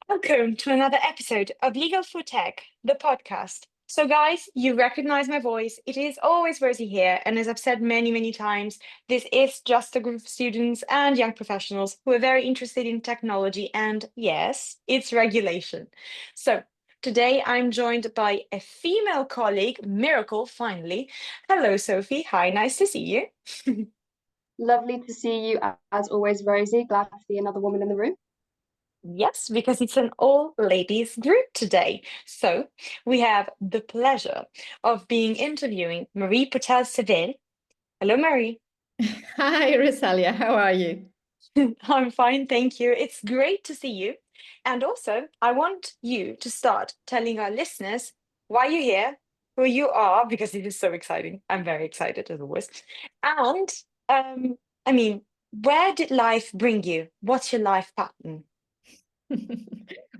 Welcome to another episode of Legal for Tech, the podcast. So, guys, you recognize my voice. It is always Rosie here. And as I've said many, many times, this is just a group of students and young professionals who are very interested in technology and, yes, its regulation. So, today I'm joined by a female colleague, Miracle, finally. Hello, Sophie. Hi, nice to see you. Lovely to see you as always, Rosie. Glad to see another woman in the room. Yes, because it's an all ladies group today. So we have the pleasure of being interviewing Marie Potel-Saville. Hello, Marie. Hi, Rosalia. How are you? I'm fine, thank you. It's great to see you. And also, I want you to start telling our listeners why you're here, who you are, because it is so exciting. I'm very excited as always. And um, I mean, where did life bring you? What's your life pattern?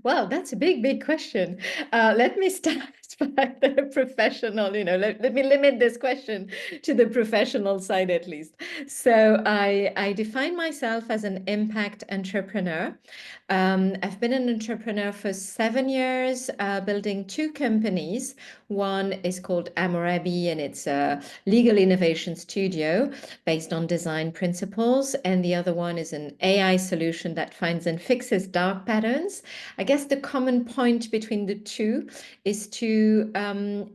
Well, that's a big, big question. Let me start by the professional, let me limit this question to the professional side at least. So I define myself as an impact entrepreneur. I've been an entrepreneur for 7 years, building two companies. One is called Amarabi, and it's a legal innovation studio based on design principles. And the other one is an AI solution that finds and fixes dark patterns. I guess the common point between the two is to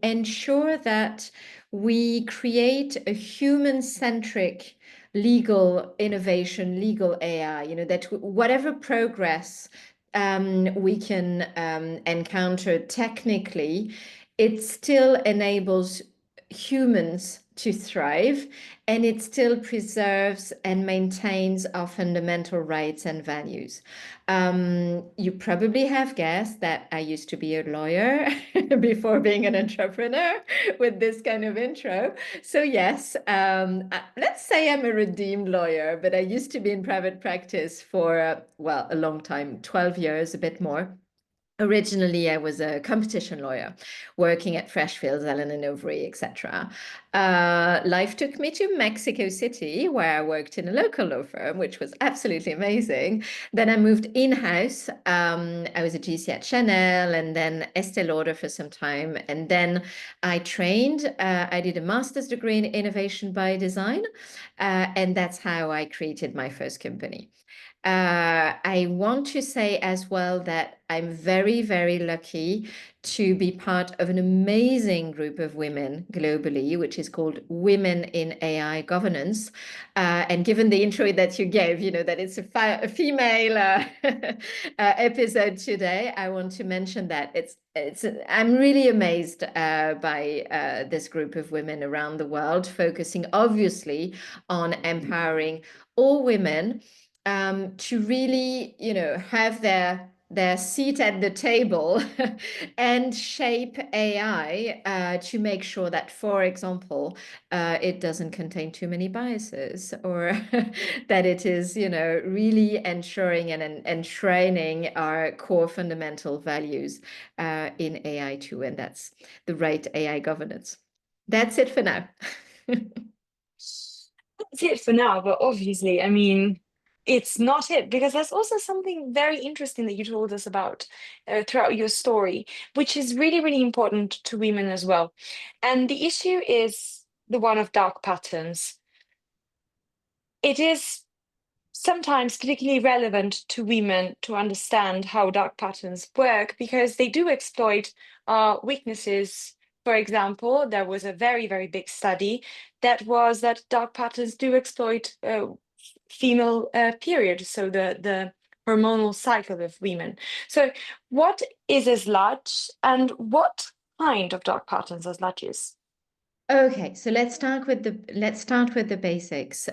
ensure that we create a human-centric legal innovation, legal AI, that whatever progress we can encounter technically, it still enables humans to thrive, and it still preserves and maintains our fundamental rights and values. You probably have guessed that I used to be a lawyer before being an entrepreneur with this kind of intro. So yes, let's say I'm a redeemed lawyer, but I used to be in private practice for, well, a long time, 12 years, a bit more. Originally, I was a competition lawyer working at Freshfields, Allen and Overy, etc. Life took me to Mexico City, where I worked in a local law firm, which was absolutely amazing. Then I moved in-house. I was a GC at Chanel and then Estee Lauder for some time. And then I trained. I did a master's degree in innovation by design. And that's how I created my first company. I want to say as well that I'm very, very lucky to be part of an amazing group of women globally, which is called Women in AI Governance. And given the intro that you gave, that it's a female episode today, I want to mention that I'm really amazed by this group of women around the world, focusing obviously on empowering all women to really, have their seat at the table and shape AI to make sure that, for example, it doesn't contain too many biases, or that it is, really ensuring and enshrining our core fundamental values in AI too, and that's the right AI governance. That's it for now. That's it for now, but obviously, I mean, it's not it because there's also something very interesting that you told us about throughout your story, which is really, really important to women as well. And the issue is the one of dark patterns. It is sometimes particularly relevant to women to understand how dark patterns work because they do exploit our weaknesses. For example, there was a very, very big study that was that dark patterns do exploit female period, so the hormonal cycle of women. So, what is a sludge, and what kind of dark patterns are sludges? Okay, so let's start with the basics.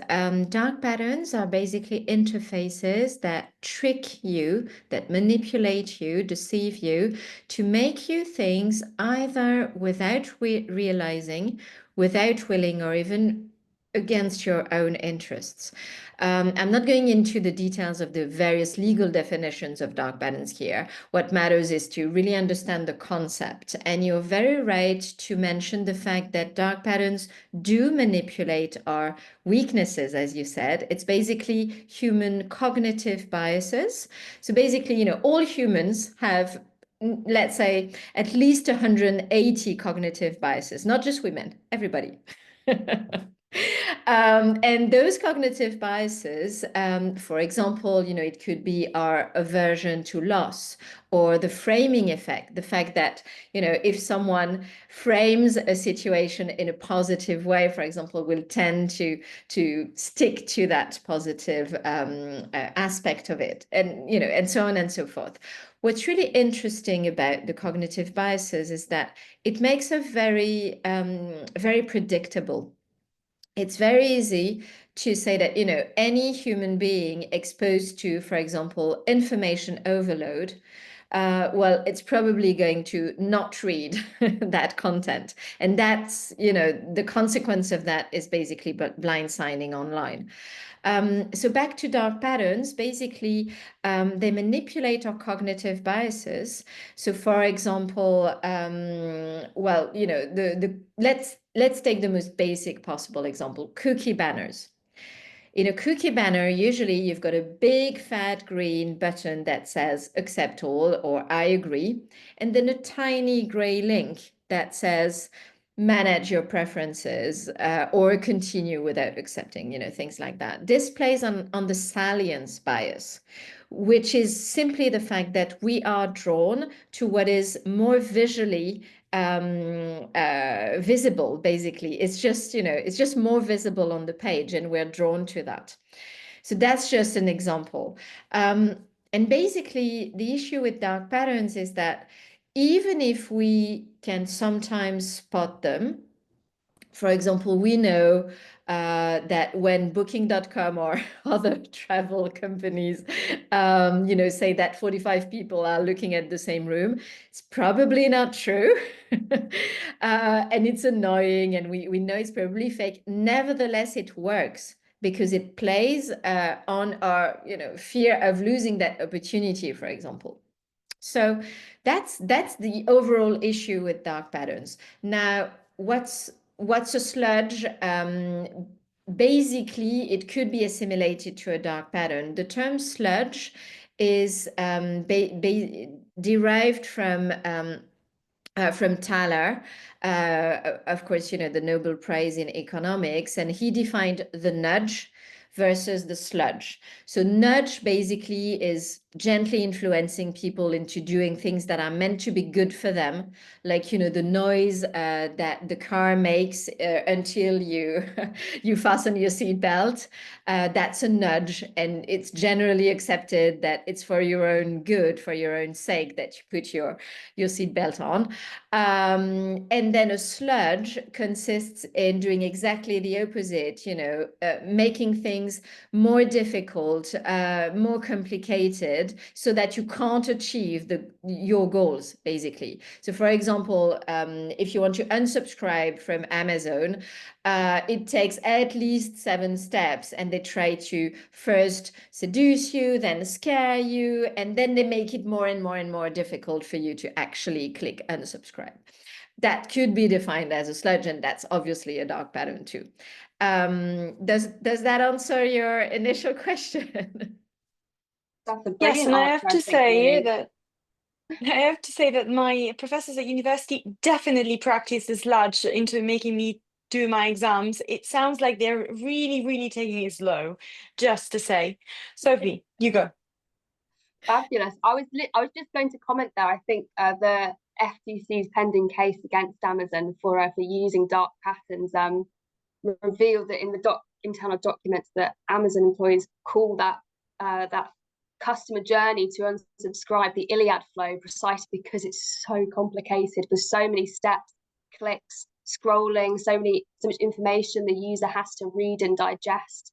Dark patterns are basically interfaces that trick you, that manipulate you, deceive you, to make you things either without realizing, without willing, or even against your own interests. I'm not going into the details of the various legal definitions of dark patterns here. What matters is to really understand the concept. And you're very right to mention the fact that dark patterns do manipulate our weaknesses, as you said. It's basically human cognitive biases. So basically, you know, all humans have, let's say, at least 180 cognitive biases, not just women, everybody. And those cognitive biases, for example, you know, it could be our aversion to loss or the framing effect, the fact that, you know, if someone frames a situation in a positive way, for example, we'll tend to stick to that positive aspect of it, and, you know, and so on and so forth. What's really interesting about the cognitive biases is that it makes us very, very predictable. It's very easy to say that, you know, any human being exposed to, for example, information overload, well, it's probably going to not read that content. And that's, you know, the consequence of that is basically blind signing online. So back to dark patterns, basically, they manipulate our cognitive biases. So, for example, well, you know, let's take the most basic possible example: cookie banners. In a cookie banner, usually you've got a big fat green button that says accept all or I agree, and then a tiny gray link that says manage your preferences or continue without accepting, you know, things like that. This plays on the salience bias, which is simply the fact that we are drawn to what is more visually visible. Basically, it's just, you know, it's just more visible on the page and we're drawn to that. So that's just an example. And basically the issue with dark patterns is that even if we can sometimes spot them, for example, we know that when Booking.com or other travel companies, you know, say that 45 people are looking at the same room, it's probably not true. And it's annoying, and we know it's probably fake. Nevertheless, it works because it plays on our, you know, fear of losing that opportunity, for example. So that's the overall issue with dark patterns. Now, what's a sludge? Basically, it could be assimilated to a dark pattern. The term sludge is derived from Thaler, of course, you know, the Nobel Prize in economics, and he defined the nudge versus the sludge. So nudge basically is gently influencing people into doing things that are meant to be good for them, like, you know, the noise that the car makes until you you fasten your seatbelt. That's a nudge, and it's generally accepted that it's for your own good, for your own sake, that you put your seatbelt on. And then a sludge consists in doing exactly the opposite, you know, making things more difficult, more complicated, so that you can't achieve your goals, basically. So, for example, if you want to unsubscribe from Amazon, it takes at least 7 steps, and they try to first seduce you, then scare you, and then they make it more and more and more difficult for you to actually click unsubscribe. That could be defined as a sludge, and that's obviously a dark pattern too. Does that answer your initial question? That's a Yes, brilliant and answer, I think, Marie. I have to say that my professors at university definitely practice this sludge into making me do my exams. It sounds like they're really, really taking it slow, just to say. Sophie, you go. Fabulous. I was just going to comment there. I think the FTC's pending case against Amazon for using dark patterns revealed that in the internal documents that Amazon employees call that customer journey to unsubscribe the Iliad flow, precisely because it's so complicated with so many steps, clicks, scrolling, so much information the user has to read and digest.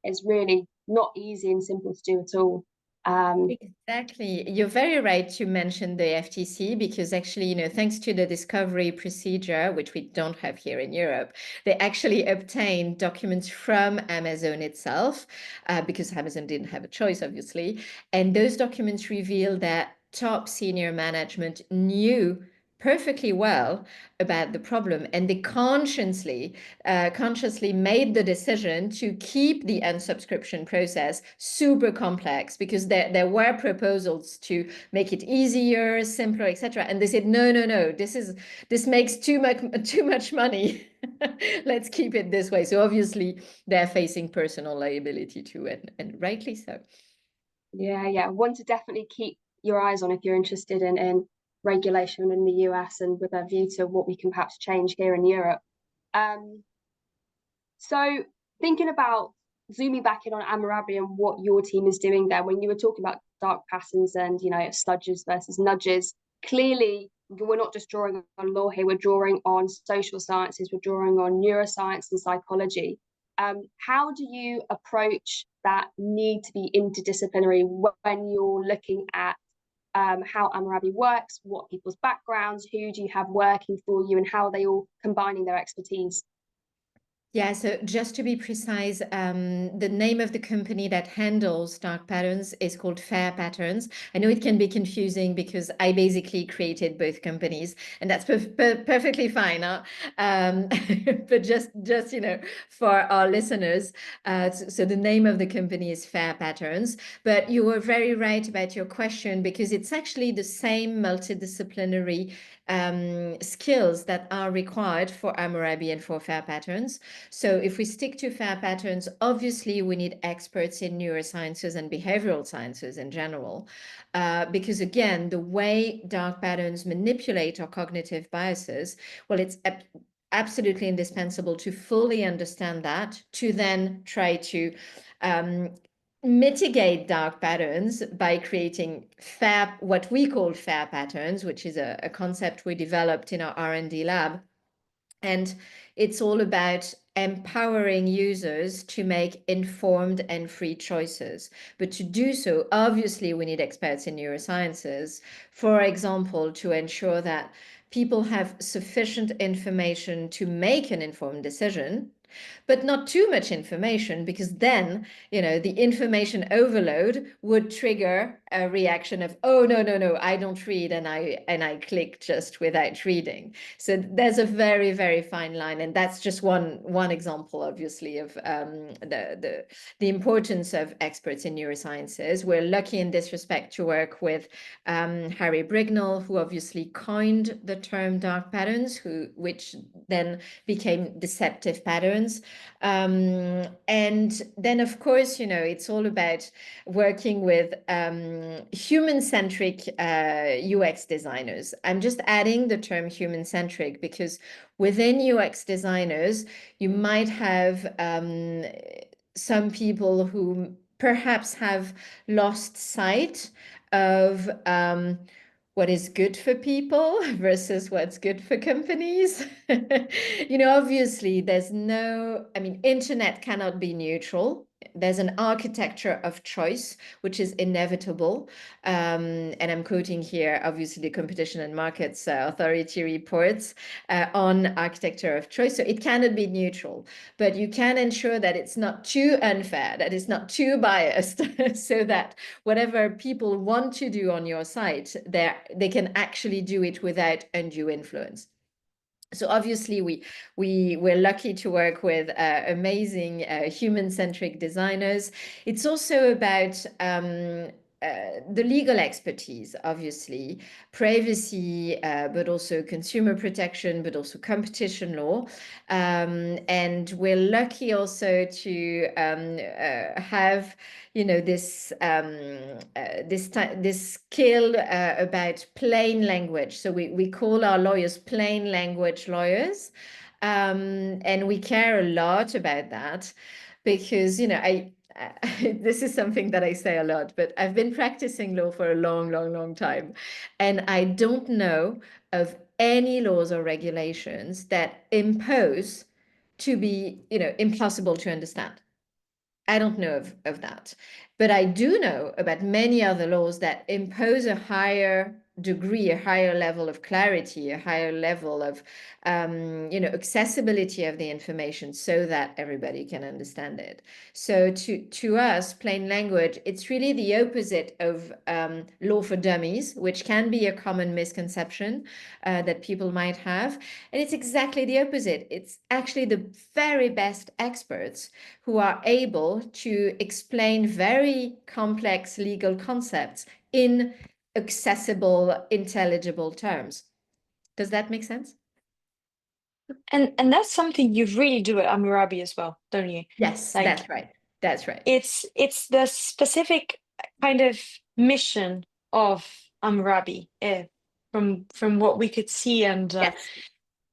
It's really not easy and simple to do at all. Exactly. You're very right to mention the FTC because actually, thanks to the discovery procedure, which we don't have here in Europe, they actually obtained documents from Amazon itself, because Amazon didn't have a choice, obviously. And those documents reveal that top senior management knew perfectly well about the problem, and they consciously made the decision to keep the unsubscription process super complex because there were proposals to make it easier, simpler, etc. And they said, no, no, no, this makes too much money. Let's keep it this way. So obviously they're facing personal liability too, and rightly so. Yeah, one to definitely keep your eyes on if you're interested in regulation in the US and with a view to what we can perhaps change here in Europe. So thinking about zooming back in on Amarabi and what your team is doing there, when you were talking about dark patterns and sludges versus nudges, clearly we're not just drawing on law here, we're drawing on social sciences, we're drawing on neuroscience and psychology. How do you approach that need to be interdisciplinary when you're looking at how Amarabi works, what people's backgrounds, who do you have working for you, and how are they all combining their expertise? Yeah, so just to be precise, the name of the company that handles dark patterns is called Fair Patterns. I know it can be confusing because I basically created both companies, and that's perfectly fine. Huh? But just for our listeners, so the name of the company is Fair Patterns. But you were very right about your question because it's actually the same multidisciplinary skills that are required for Amarabi and for Fair Patterns. So if we stick to Fair Patterns, obviously we need experts in neurosciences and behavioral sciences in general, because again, the way dark patterns manipulate our cognitive biases, well, it's absolutely indispensable to fully understand that, to then try to mitigate dark patterns by creating what we call fair patterns, which is a concept we developed in our R&D lab. And it's all about empowering users to make informed and free choices. But to do so, obviously, we need experts in neurosciences, for example, to ensure that people have sufficient information to make an informed decision, but not too much information, because then, the information overload would trigger a reaction of, oh, no, no, no, I don't read, and I click just without reading. So there's a very, very fine line, and that's just one example, obviously, of the importance of experts in neurosciences. We're lucky in this respect to work with Harry Brignall, who obviously coined the term dark patterns, which then became deceptive patterns. And then, of course, it's all about working with human-centric UX designers. I'm just adding the term human-centric because within UX designers, you might have some people who perhaps have lost sight of what is good for people versus what's good for companies. Obviously, internet cannot be neutral. There's an architecture of choice, which is inevitable. And I'm quoting here, obviously, the Competition and Markets Authority reports on architecture of choice. So it cannot be neutral, but you can ensure that it's not too unfair, that it's not too biased, so that whatever people want to do on your site, they can actually do it without undue influence. So obviously we're lucky to work with amazing human-centric designers. It's also about the legal expertise, obviously, privacy, but also consumer protection, but also competition law. And we're lucky also to have this skill about plain language. So we call our lawyers plain language lawyers, and we care a lot about that because this is something that I say a lot, but I've been practicing law for a long, long, long time, and I don't know of any laws or regulations that impose to be impossible to understand. I don't know of that. But I do know about many other laws that impose a higher degree, a higher level of clarity, a higher level of, accessibility of the information so that everybody can understand it. So to us, plain language, it's really the opposite of law for dummies, which can be a common misconception that people might have. And it's exactly the opposite. It's actually the very best experts who are able to explain very complex legal concepts in accessible, intelligible terms. Does that make sense? And that's something you really do at Amarabi as well, don't you? Yes, Like that's right. That's right. it's the specific kind of mission of Amarabi, from what we could see Yes.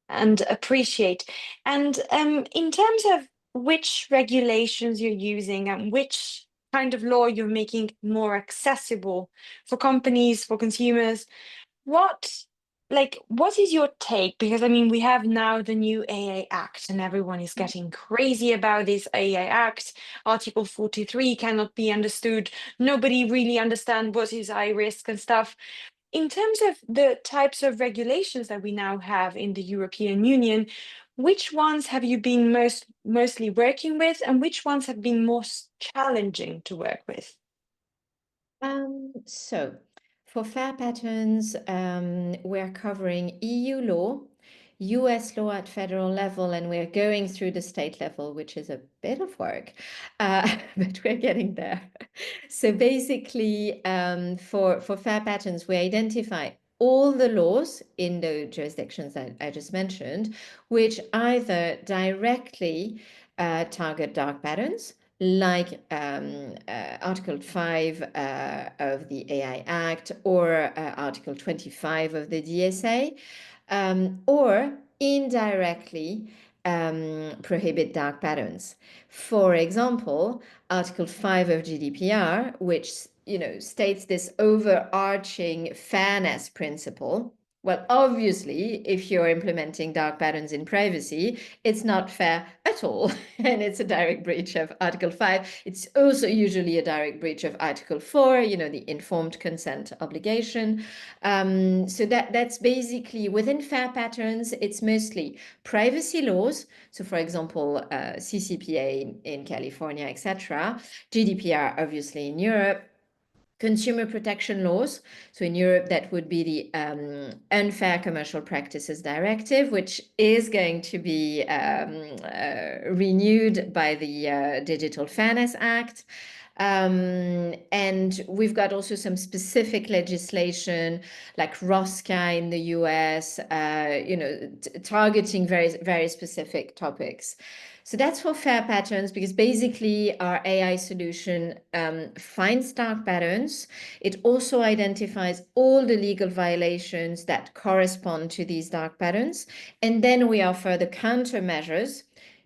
and appreciate. And in terms of which regulations you're using and which kind of law you're making more accessible for companies, for consumers, what what is your take? Because I mean, we have now the new AI Act, and everyone is getting crazy about this AI Act. Article 43 cannot be understood. Nobody really understand what is high risk and stuff. In terms of the types of regulations that we now have in the European Union, which ones have you been mostly working with, and which ones have been most challenging to work with? So for fair patterns, we're covering EU law, US law at federal level, and we're going through the state level, which is a bit of work, but we're getting there. So basically, for fair patterns, we identify all the laws in the jurisdictions that I just mentioned, which either directly target dark patterns, like Article 5 of the AI Act or Article 25 of the DSA, or indirectly prohibit dark patterns. For example, Article 5 of GDPR, which states this overarching fairness principle. Well, obviously, if you're implementing dark patterns in privacy, it's not fair at all. And it's a direct breach of Article 5. It's also usually a direct breach of Article 4, the informed consent obligation. So that's basically within fair patterns, it's mostly privacy laws. So for example, CCPA in California, etc. GDPR, obviously in Europe. Consumer protection laws. So in Europe, that would be the Unfair Commercial Practices Directive, which is going to be renewed by the Digital Fairness Act. And we've got also some specific legislation like ROSCA in the US, targeting very, very specific topics. So that's for fair patterns, because basically our AI solution finds dark patterns. It also identifies all the legal violations that correspond to these dark patterns. And then we offer the countermeasures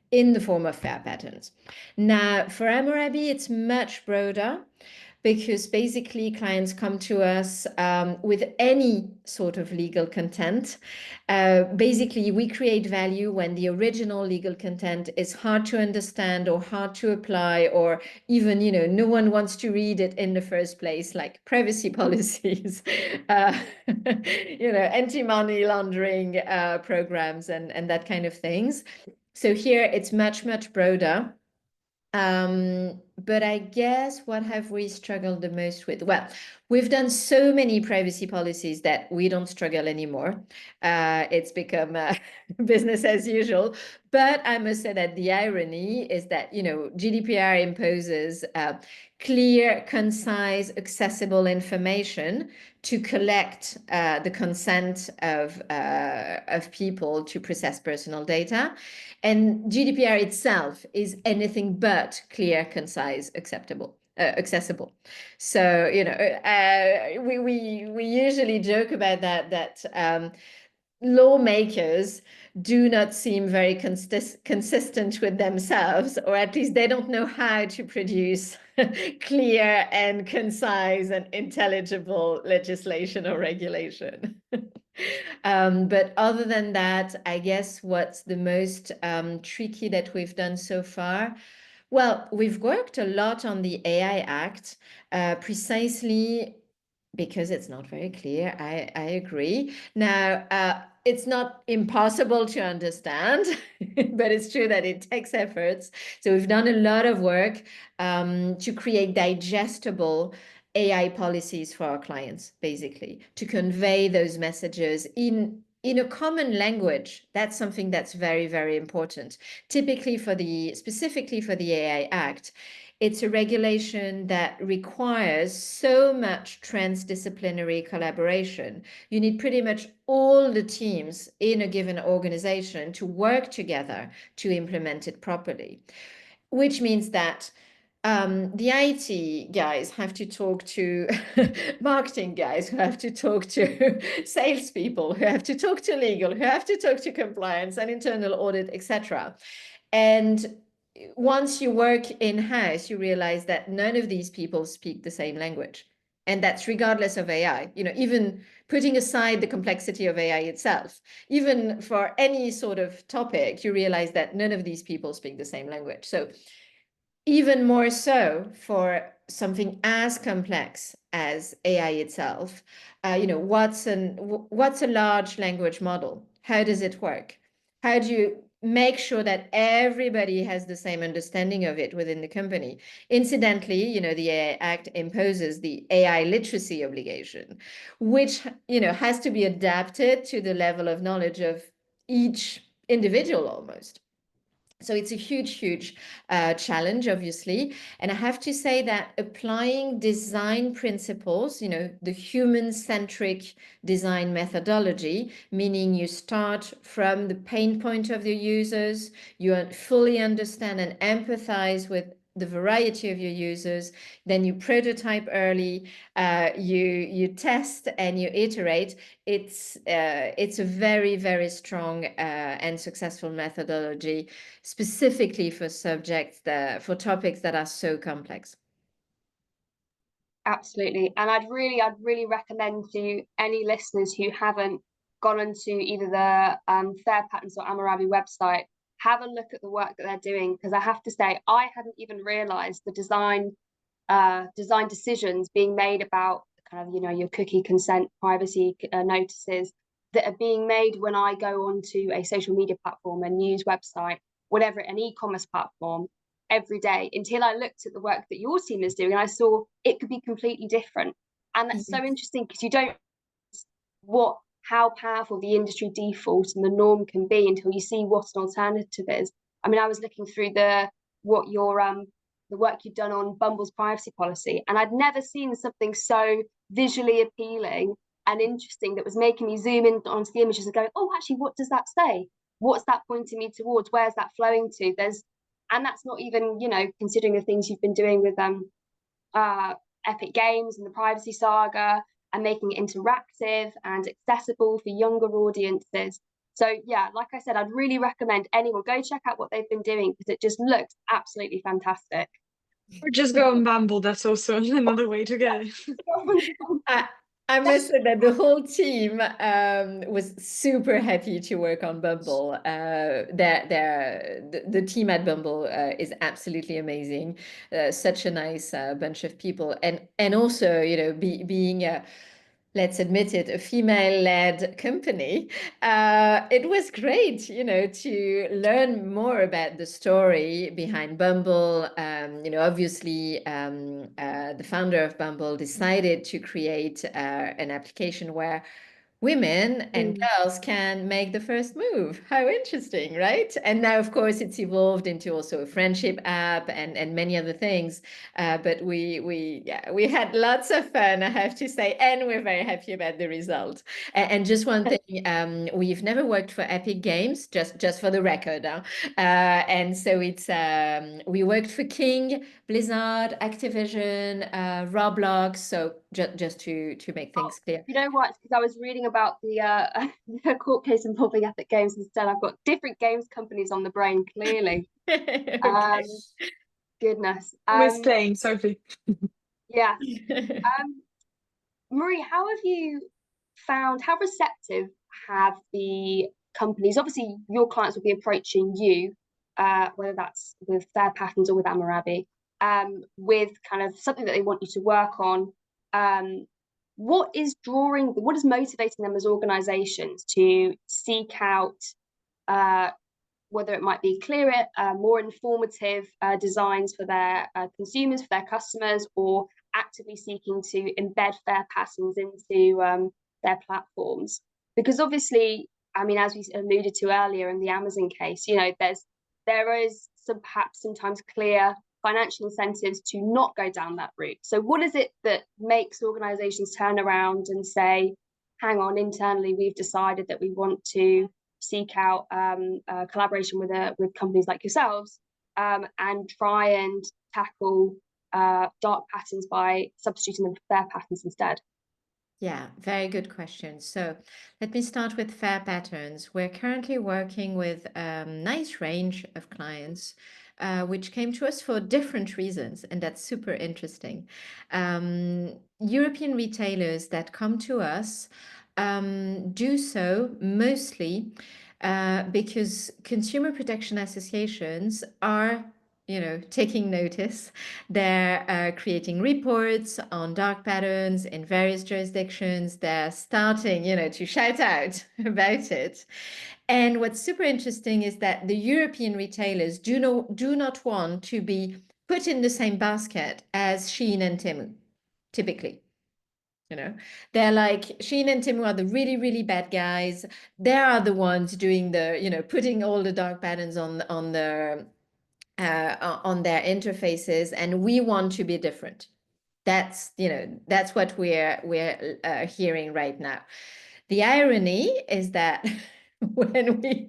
in the form of fair patterns. Now, for Amarabi, it's much broader, because basically clients come to us with any sort of legal content. Basically, we create value when the original legal content is hard to understand or hard to apply, or even, no one wants to read it in the first place, like privacy policies, anti-money laundering programs and that kind of things. So here it's much, much broader. But I guess what have we struggled the most with? Well, we've done so many privacy policies that we don't struggle anymore. It's become business as usual. But I must say that the irony is that, GDPR imposes clear, concise, accessible information to collect the consent of people to process personal data. And GDPR itself is anything but clear, concise, accessible. So, we usually joke about that lawmakers do not seem very consistent with themselves, or at least they don't know how to produce clear and concise and intelligible legislation or regulation. But other than that, I guess what's the most tricky that we've done so far, Well, we've worked a lot on the AI Act, precisely because it's not very clear. I agree. Now, it's not impossible to understand, but it's true that it takes efforts. So we've done a lot of work to create digestible AI policies for our clients, basically, to convey those messages in a common language. That's something that's very, very important. Typically specifically for the AI Act, it's a regulation that requires so much transdisciplinary collaboration. You need pretty much all the teams in a given organization to work together to implement it properly, which means that the IT guys have to talk to marketing guys, who have to talk to salespeople, who have to talk to legal, who have to talk to compliance and internal audit, etc. And once you work in-house, you realize that none of these people speak the same language. And that's regardless of AI, even putting aside the complexity of AI itself, even for any sort of topic, you realize that none of these people speak the same language. So even more so for something as complex as AI itself, what's a large language model? How does it work? How do you make sure that everybody has the same understanding of it within the company? Incidentally, the AI Act imposes the AI literacy obligation, which, has to be adapted to the level of knowledge of each individual almost. So it's a huge, huge challenge, obviously. And I have to say that applying design principles, the human-centric design methodology, meaning you start from the pain point of the users, you fully understand and empathize with the variety of your users, then you prototype early, you test and you iterate. It's a very, very strong and successful methodology, specifically for for topics that are so complex. Absolutely. And I'd really recommend to any listeners who haven't gone onto either the Fair Patterns or Amarabi website, have a look at the work that they're doing, because I have to say, I hadn't even realized the design decisions being made about kind of, your cookie consent, privacy notices that are being made when I go onto a social media platform, a news website, whatever, an e-commerce platform, every day, until I looked at the work that your team is doing and I saw it could be completely different. And that's so interesting, because you don't how powerful the industry default and the norm can be until you see what an alternative is. I mean, I was looking through the work you've done on Bumble's privacy policy, and I'd never seen something so visually appealing and interesting that was making me zoom in onto the images and go, oh, actually, what does that say? What's that pointing me towards? Where's that flowing to? And that's not even, considering the things you've been doing with Epic Games and the privacy saga, and making it interactive and accessible for younger audiences. So yeah, like I said, I'd really recommend anyone go check out what they've been doing, because it just looks absolutely fantastic. Or just go on Bumble. That's also another way to go. I must say that the whole team was super happy to work on Bumble. The team at Bumble is absolutely amazing. Such a nice bunch of people, and also, being let's admit it, a female-led company, it was great, to learn more about the story behind Bumble. Obviously, the founder of Bumble decided to create an application where women and girls can make the first move. How interesting, right? And now, of course, it's evolved into also a friendship app and many other things. But we had lots of fun, I have to say, and we're very happy about the result. And just one thing, we've never worked for Epic Games, just for the record. And so we worked for King, Blizzard, Activision, Roblox. So just to make things clear. You know what? Because I was reading about the the court case involving Epic Games instead. I've got different games companies on the brain, clearly. Okay. Goodness. Misplaying, Sophie. Yeah. Marie, how receptive have the companies? Obviously, your clients will be approaching you whether that's with Fair Patterns or with Amarabi, with kind of something that they want you to work on. What is motivating them as organizations to seek out, whether it might be clearer, more informative designs for their consumers, for their customers, or actively seeking to embed fair patterns into their platforms? Because obviously, I mean, as we alluded to earlier in the Amazon case, you know, there is perhaps sometimes clear financial incentives to not go down that route. So what is it that makes organizations turn around and say, hang on, internally, we've decided that we want to seek out collaboration with companies like yourselves, and try and tackle dark patterns by substituting them for fair patterns instead? Yeah, very good question. So let me start with Fair Patterns. We're currently working with a nice range of clients, which came to us for different reasons, and that's super interesting. European retailers that come to us do so mostly because consumer protection associations are, you know, taking notice. They're creating reports on dark patterns in various jurisdictions. They're starting, you know, to shout out about it. And what's super interesting is that the European retailers do not want to be put in the same basket as Shein and Temu, typically. You know, they're like, Shein and Temu are the really, really bad guys. They are the ones doing the, you know, putting all the dark patterns on their interfaces, and we want to be different. That's, you know, that's what we're hearing right now. The irony is that when we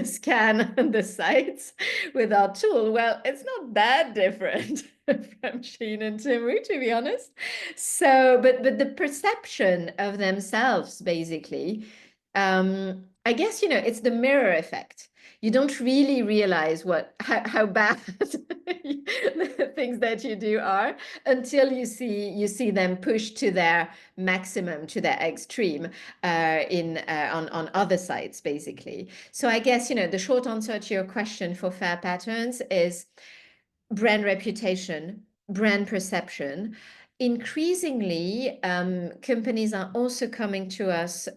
scan the sites with our tool, well, it's not that different from Shein and Temu, to be honest. So, but the perception of themselves, basically, I guess, you know, it's the mirror effect. You don't really realize how bad the things that you do are until you see them pushed to their maximum, to their extreme on other sites, basically. So I guess, you know, the short answer to your question for Fair Patterns is brand reputation, brand perception. Increasingly, companies are also coming to us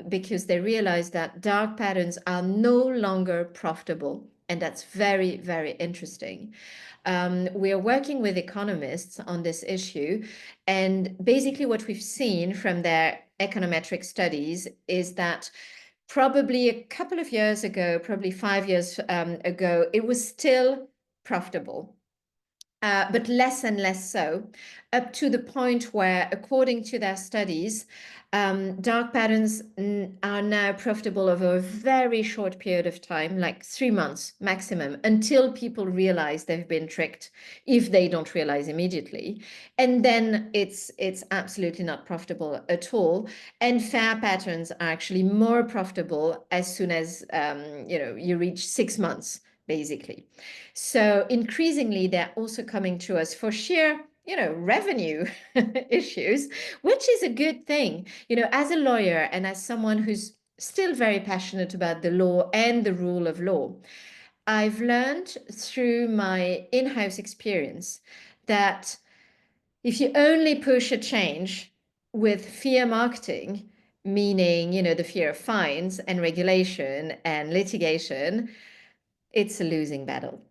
because they realize that dark patterns are no longer profitable. And that's very, very interesting. We are working with economists on this issue. And basically what we've seen from their econometric studies is that probably a couple of years ago, probably 5 years ago, it was still profitable. But less and less so, up to the point where, according to their studies, dark patterns are now profitable over a very short period of time, like 3 months maximum, until people realize they've been tricked, if they don't realize immediately. And then it's absolutely not profitable at all. And fair patterns are actually more profitable as soon as you know, you reach 6 months, basically. So increasingly, they're also coming to us for sheer, you know, revenue issues, which is a good thing. You know, as a lawyer and as someone who's still very passionate about the law and the rule of law, I've learned through my in-house experience that if you only push a change with fear marketing, meaning, you know, the fear of fines and regulation and litigation, it's a losing battle.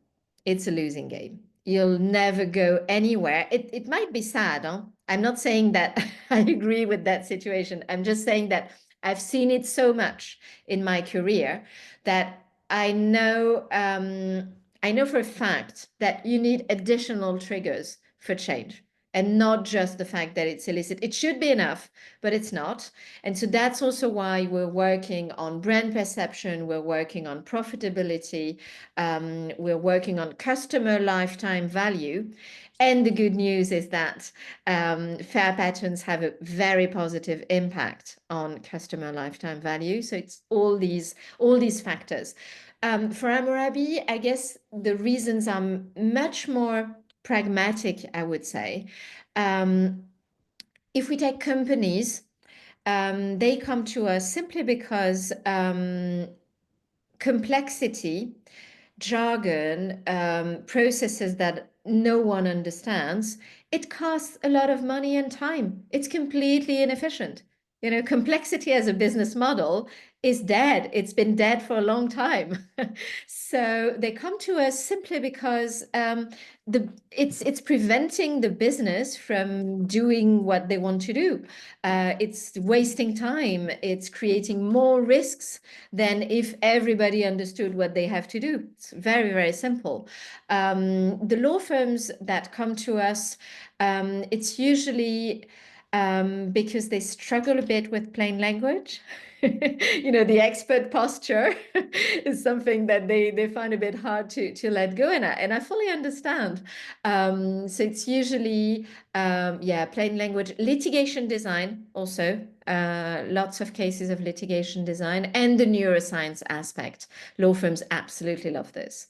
It's a losing game. You'll never go anywhere. It might be sad, huh? I'm not saying that I agree with that situation. I'm just saying that I've seen it so much in my career that I know for a fact that you need additional triggers for change, and not just the fact that it's illicit. It should be enough, but it's not. And so that's also why we're working on brand perception, we're working on profitability, we're working on customer lifetime value. And the good news is that fair patterns have a very positive impact on customer lifetime value. So it's all these factors. For Amarabi, I guess the reasons are much more pragmatic, I would say. If we take companies, they come to us simply because complexity jargon, processes that no one understands, it costs a lot of money and time. It's completely inefficient. You know, complexity as a business model is dead. It's been dead for a long time. So they come to us simply because it's preventing the business from doing what they want to do. It's wasting time. It's creating more risks than if everybody understood what they have to do. It's very, very simple. The law firms that come to us, it's usually because they struggle a bit with plain language. You know, the expert posture is something that they find a bit hard to let go, and I fully understand. So it's usually yeah, plain language, litigation design also. Lots of cases of litigation design and the neuroscience aspect. Law firms absolutely love this,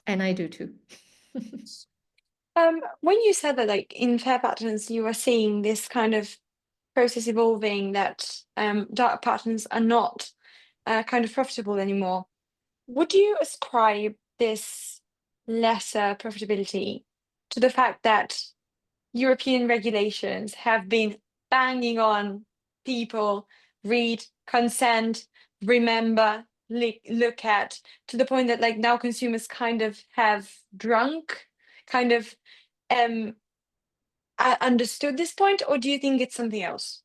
and I do too. When you said that, like in Fair Patterns, you are seeing this kind of process evolving that dark patterns are not kind of profitable anymore. Would you ascribe this lesser profitability to the fact that European regulations have been banging on people read, consent, remember, look at, to the point that like now consumers kind of have drunk, kind of um understood this point, or do you think it's something else?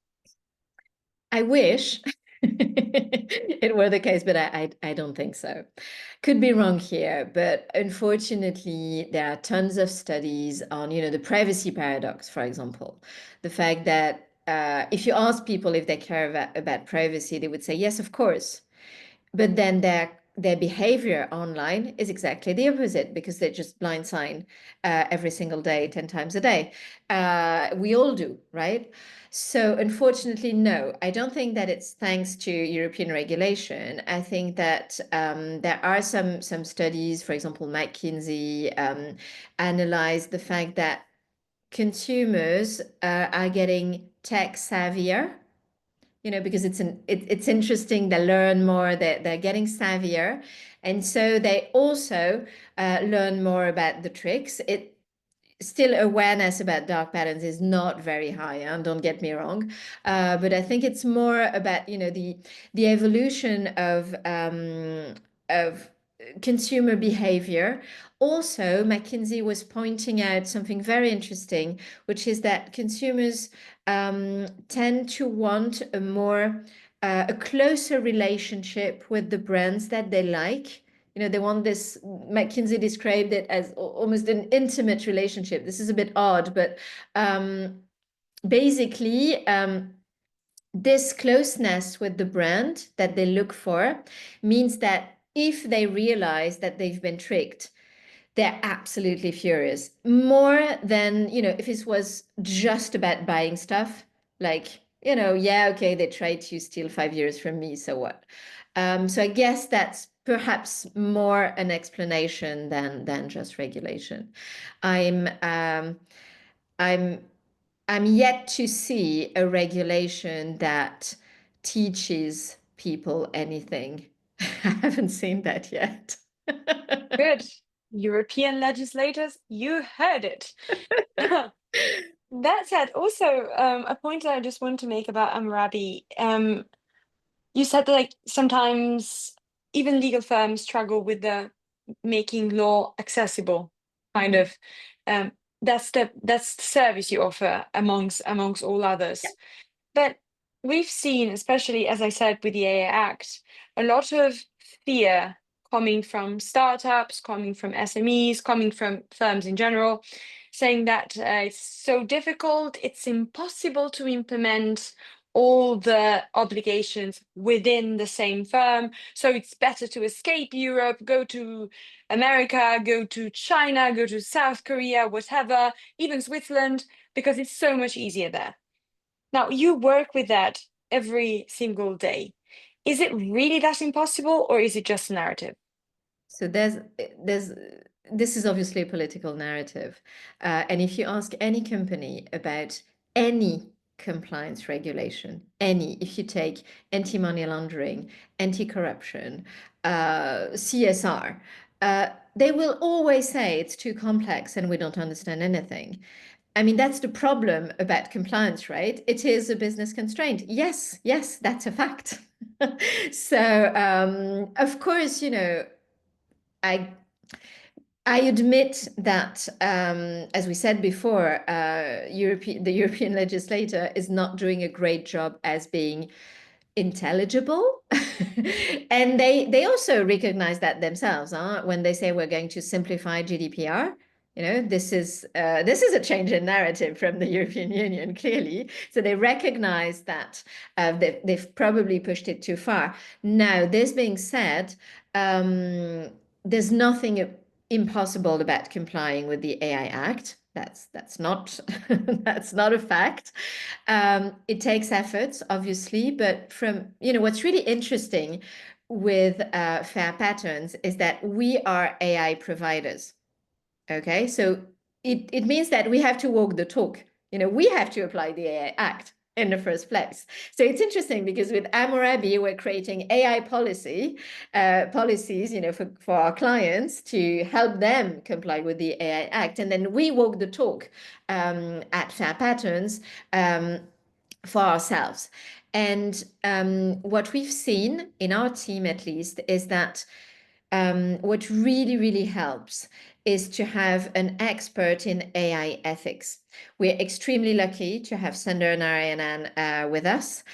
I wish it were the case, but I don't think so. Could be wrong here, but unfortunately, there are tons of studies on, you know, the privacy paradox, for example. The fact that if you ask people if they care about privacy, they would say, yes, of course. But then their behavior online is exactly the opposite because they just blind sign every single day, 10 times a day. We all do, right? So unfortunately, no, I don't think that it's thanks to European regulation. I think that there are some studies, for example, McKinsey analyzed the fact that consumers are getting tech savvier, you know, because it's interesting. They learn more, they're getting savvier. And so they also learn more about the tricks. It still, awareness about dark patterns is not very high, don't get me wrong. But I think it's more about, you know, the evolution of consumer behavior. Also, McKinsey was pointing out something very interesting, which is that consumers tend to want a closer relationship with the brands that they like. You know, they want this, McKinsey described it as almost an intimate relationship. This is a bit odd, but basically, this closeness with the brand that they look for means that if they realize that they've been tricked, they're absolutely furious. More than, you know, if it was just about buying stuff, like, you know, yeah, okay, they tried to steal 5 years from me, so what? So I guess that's perhaps more an explanation than just regulation. I'm um, I'm I'm yet to see a regulation that teaches people anything. I haven't seen that yet. Good. European legislators, you heard it. That said, also a point that I just want to make about Amarabi. You said that like sometimes even legal firms struggle with the making law accessible, kind of. Um, that's the service you offer amongst all others. But we've seen, especially as I said with the AI Act, a lot of fear coming from startups, coming from SMEs, coming from firms in general, saying that it's so difficult, it's impossible to implement all the obligations within the same firm. So it's better to escape Europe, go to America, go to China, go to South Korea, whatever, even Switzerland, because it's so much easier there. Now, you work with that every single day. Is it really that impossible, or is it just a narrative? So there's this is obviously a political narrative, and if you ask any company about any compliance regulation, any, if you take anti-money laundering, anti-corruption, CSR, they will always say it's too complex and we don't understand anything. I mean, that's the problem about compliance, right? It is a business constraint. Yes, yes, that's a fact. So, of course, you know, I admit that, as we said before, the European legislator is not doing a great job as being intelligible. And they also recognize that themselves, when they say we're going to simplify GDPR. You know, this is a change in narrative from the European Union, clearly. So they recognize that they've probably pushed it too far. Now, this being said, there's nothing impossible about complying with the AI Act. That's not that's not a fact. It takes efforts, obviously, but from, you know, what's really interesting with Fair Patterns is that we are AI providers. Okay, so it means that we have to walk the talk. You know, we have to apply the AI Act in the first place. So it's interesting because with Amarabi, we're creating AI policies, you know, for our clients to help them comply with the AI Act. And then we walk the talk at Fair Patterns for ourselves. And what we've seen in our team, at least, is that what really, really helps is to have an expert in AI ethics. We're extremely lucky to have Sundar Narayanan with us.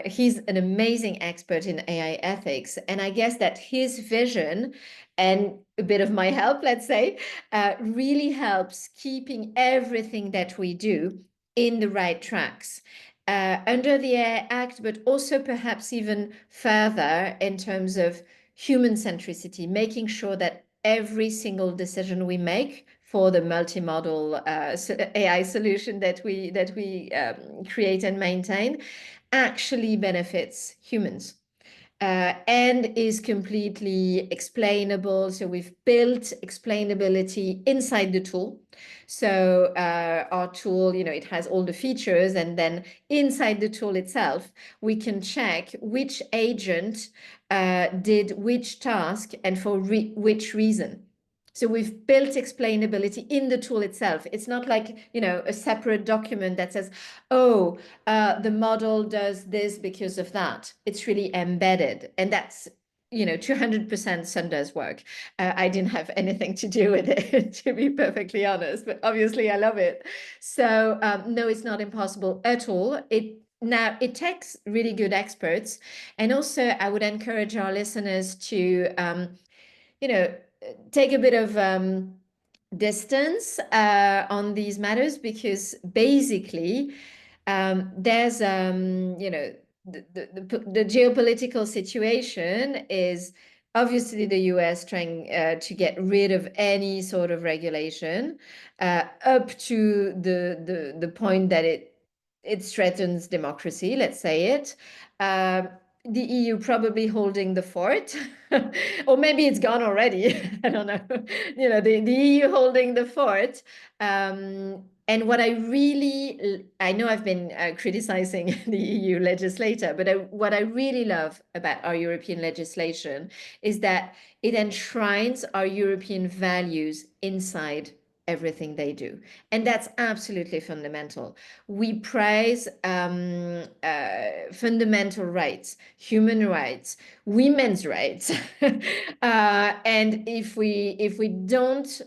He's an amazing expert in AI ethics. And I guess that his vision and a bit of my help, let's say, really helps keeping everything that we do in the right tracks. Under the AI Act, but also perhaps even further in terms of human centricity, making sure that every single decision we make for the multimodal AI solution that we create and maintain actually benefits humans. And is completely explainable. So we've built explainability inside the tool. So our tool, you know, it has all the features, and then inside the tool itself, we can check which agent did which task and for which reason. So we've built explainability in the tool itself. It's not like, you know, a separate document that says, oh, the model does this because of that. It's really embedded. And that's, you know, 200% Sundar's work. I didn't have anything to do with it, to be perfectly honest, but obviously I love it. So no, it's not impossible at all. Now, it takes really good experts. And also, I would encourage our listeners to, you know, take a bit of distance on these matters, because basically there's, you know, the geopolitical situation is obviously the US trying to get rid of any sort of regulation up to the point that it threatens democracy, let's say it. The EU probably holding the fort, or maybe it's gone already. I don't know. You know, the EU holding the fort. And what I know I've been criticizing the EU legislator, but what I really love about our European legislation is that it enshrines our European values inside everything they do. And that's absolutely fundamental. We praise fundamental rights, human rights, women's rights, and if we don't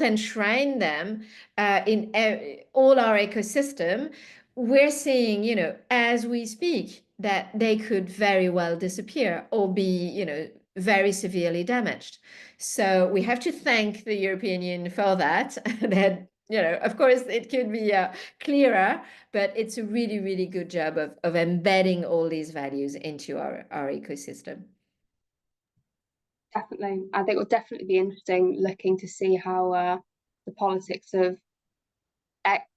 enshrine them in all our ecosystem, we're seeing, you know, as we speak, that they could very well disappear or be, you know, very severely damaged. So we have to thank the European Union for that. That, you know, of course, it could be clearer, but it's a really, really good job of embedding all these values into our ecosystem. Definitely. I think it will definitely be interesting looking to see how the politics of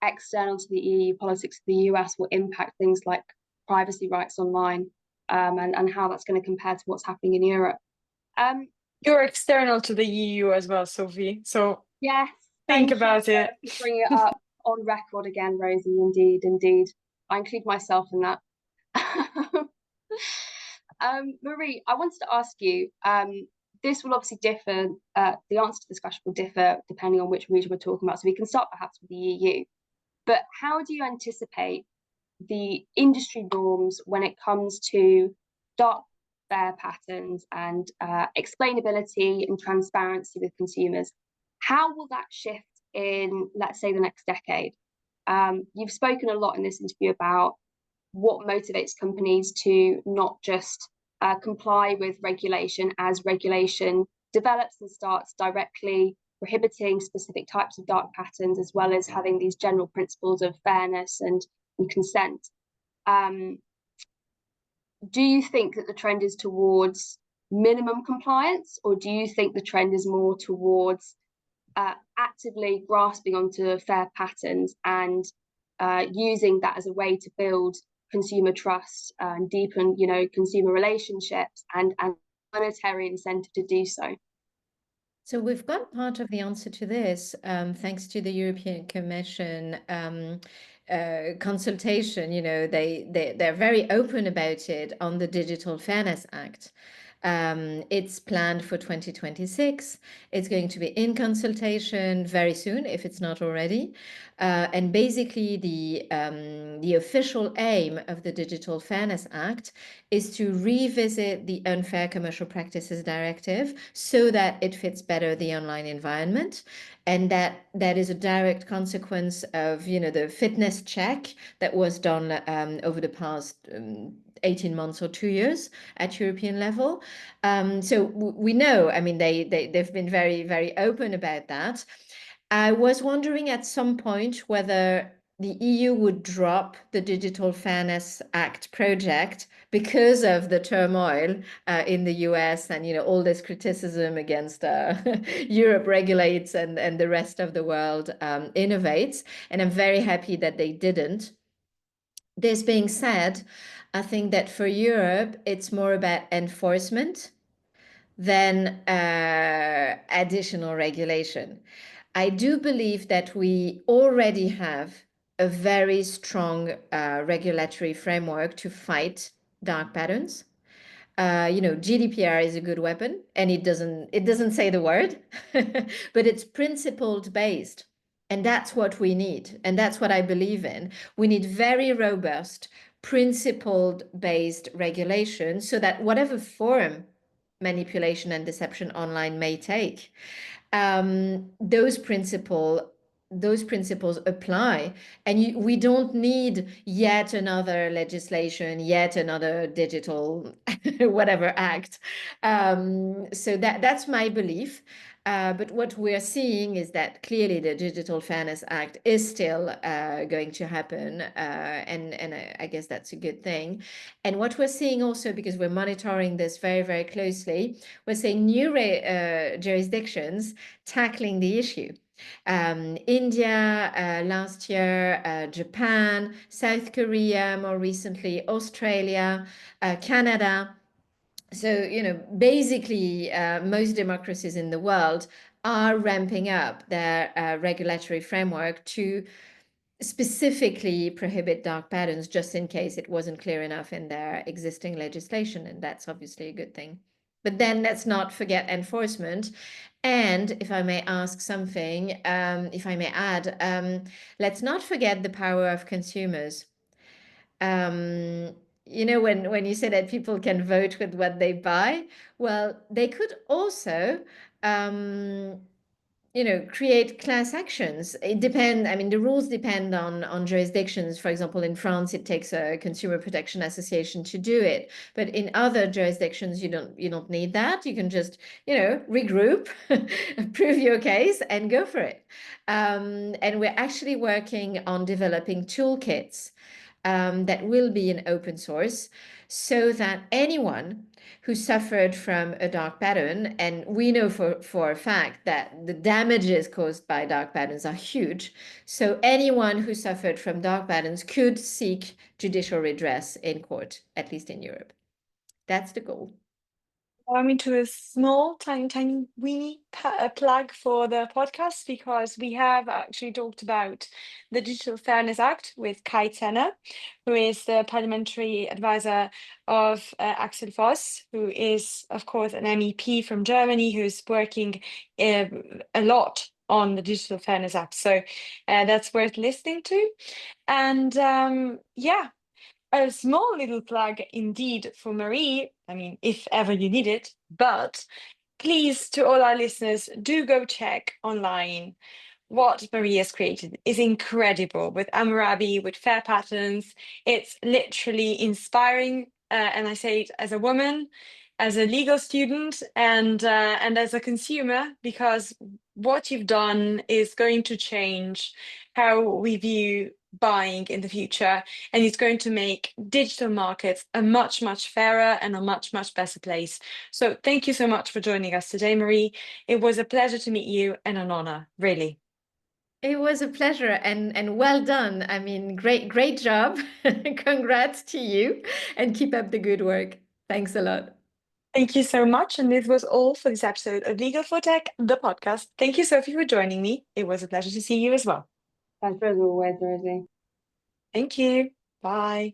external to the EU, politics of the US will impact things like privacy rights online, and how that's going to compare to what's happening in Europe. You're external to the EU as well, Sophie. So yes, think about it. Bring it up on record again, Rosie. Indeed, indeed. I include myself in that. Marie, I wanted to ask you, this will obviously differ, the answer to this question will differ depending on which region we're talking about. So we can start perhaps with the EU. But how do you anticipate the industry norms when it comes to dark fair patterns and explainability and transparency with consumers? How will that shift in, let's say, the next decade? You've spoken a lot in this interview about what motivates companies to not just comply with regulation as regulation develops and starts directly prohibiting specific types of dark patterns, as well as having these general principles of fairness and consent. Do you think that the trend is towards minimum compliance, or do you think the trend is more towards actively grasping onto fair patterns and using that as a way to build consumer trust and deepen, consumer relationships and monetary incentive to do so? So we've got part of the answer to this, thanks to the European Commission consultation. They're very open about it on the Digital Fairness Act. It's planned for 2026. It's going to be in consultation very soon, if it's not already. And basically, the official aim of the Digital Fairness Act is to revisit the Unfair Commercial Practices Directive so that it fits better the online environment. And that is a direct consequence of, the fitness check that was done over the past 18 months or 2 years at European level. So we know, they've been very, very open about that. I was wondering at some point whether the EU would drop the Digital Fairness Act project because of the turmoil in the US and all this criticism against Europe regulates and the rest of the world innovates. And I'm very happy that they didn't. This being said, I think that for Europe, it's more about enforcement than additional regulation. I do believe that we already have a very strong regulatory framework to fight dark patterns. GDPR is a good weapon, and it doesn't say the word, but it's principled based. And that's what we need. And that's what I believe in. We need very robust, principled based regulation so that whatever form manipulation and deception online may take, those principles apply, and we don't need yet another legislation, yet another digital whatever act. So that's my belief. But what we're seeing is that clearly the Digital Fairness Act is still going to happen, and I guess that's a good thing. And what we're seeing also, because we're monitoring this very, very closely, we're seeing new jurisdictions tackling the issue. India last year, Japan, South Korea more recently, Australia, Canada. So, basically, most democracies in the world are ramping up their regulatory framework to specifically prohibit dark patterns, just in case it wasn't clear enough in their existing legislation. And that's obviously a good thing. But then let's not forget enforcement. And if I may ask something, if I may add, let's not forget the power of consumers. When you say that people can vote with what they buy, well, they could also create class actions. The rules depend on jurisdictions. For example, in France, it takes a consumer protection association to do it. But in other jurisdictions, you don't need that. You can just, regroup, prove your case and go for it. And we're actually working on developing toolkits that will be in open source so that anyone who suffered from a dark pattern, and we know for a fact that the damages caused by dark patterns are huge. So anyone who suffered from dark patterns could seek judicial redress in court, at least in Europe. That's the goal. I'm into a small, tiny, weeny plug for the podcast because we have actually talked about the Digital Fairness Act with Kai Tenner, who is the parliamentary advisor of Axel Voss, who is, of course, an MEP from Germany who's working a lot on the Digital Fairness Act. So that's worth listening to. And yeah, a small little plug indeed for Marie. I mean, if ever you need it, but please, to all our listeners, do go check online. What Marie has created is incredible with Amarabi, with Fair Patterns. It's literally inspiring. And I say it as a woman, as a legal student, and as a consumer, because what you've done is going to change how we view buying in the future, and it's going to make digital markets a much fairer and a much better place. So thank you so much for joining us today, Marie. It was a pleasure to meet you and an honor, really. It was a pleasure and well done. I mean, great job. Congrats to you and keep up the good work. Thanks a lot. Thank you so much. And this was all for this episode of Legal for Tech, the podcast. Thank you, Sophie, for joining me. It was a pleasure to see you as well. Pleasure as always, Rosie. Thank you. Bye.